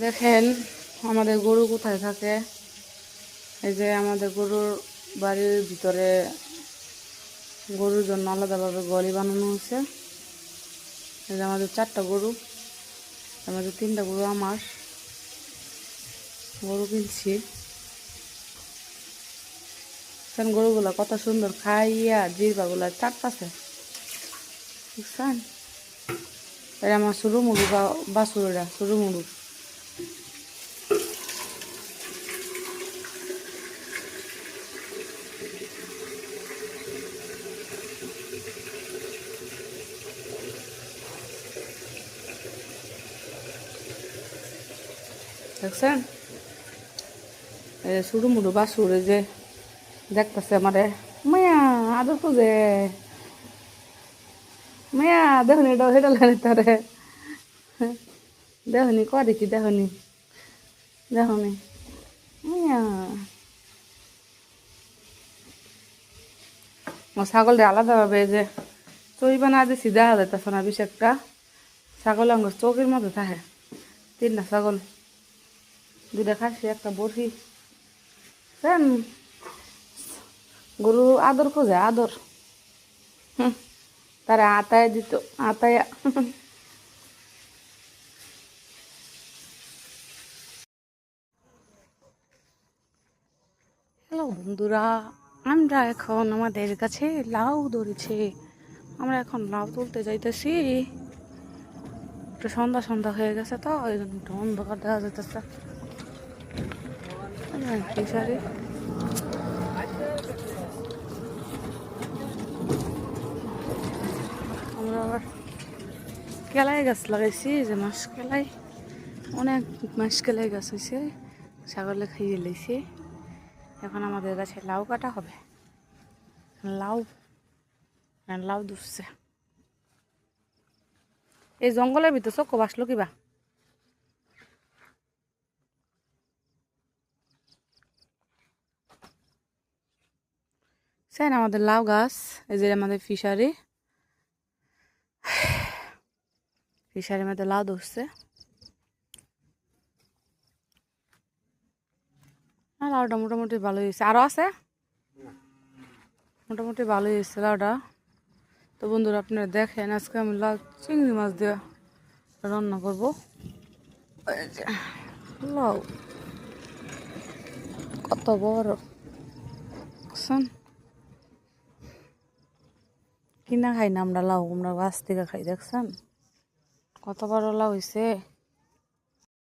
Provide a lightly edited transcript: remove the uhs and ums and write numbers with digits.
দেখেন আমাদের গরু কোথায় থাকে। এই যে আমাদের গরুর বাড়ির ভিতরে গরুর জন্য আলাদাভাবে গলি বানানো হয়েছে। এই যে আমাদের 4টা গরু, আমাদের 3টা গরু আমার গরু কিনছি। গরুগুলা কত সুন্দর খাইয়া জিরবাগুলা চাটতাছে, বুঝছেন? এটা আমার সরু মুরু বা বাছুরেরা সরু মুরু। দেখছেন সরু মুরু বাছুরে যে দেখতেছে আমারে, মায়া আদর খুঁজে, মায়া দেখনি এটা হেঁটে লাগে তারে, দেখনি করে কি দেখনি দেখনি মায়া। ছাগলটা আলাদাভাবে যে চই বানা দিছি, দেখা যাইতেছে না বেশি একটা। ছাগল আঙ্গুর চৌকির মধ্যে থাকে। 3টা ছাগল, 2টা খাসি, একটা বড়ি। গরু আদর খোঁজে, আদর। তারা আতায় দিত, আতায়। হ্যালো বন্ধুরা, আমরা এখন আমাদের কাছে লাউ ধরেছে। আমরা এখন লাউ তুলতে যাইতেছি। একটু সন্ধ্যা সন্ধ্যা হয়ে গেছে তো ওই জন্য একটু অন্ধকার দেখা যাইতেছে। আমরা আবার কেলাই গাছ লাগাইছি, যে মাছ কেলাই, অনেক মাছ কেলাই গাছ হয়েছে, ছাগলে খাইয়ে লাইছে। এখন আমাদের গাছে লাউ কাটা হবে। লাউ লাউ ধরছে এই জঙ্গলের ভিতর। চক্ক বাসলো কিবা। সেন আমাদের লাউ গাছ, এই যে আমাদের ফিশারি, ফিশারির মধ্যে লাউ ধরছে। লাউটা মোটামুটি ভালোই হয়েছে, আরও আছে, মোটামুটি ভালোই হয়েছে লাউটা। তো বন্ধুরা আপনারা দেখেন, আজকে আমি লাউ চিংড়ি মাছ দিয়ে রান্না করবো। লাউ কত বড়, কিনা খাই না আমরা লাউ, আমরা গাছ থেকে খাই। দেখছেন কত বড় লাউ হয়েছে।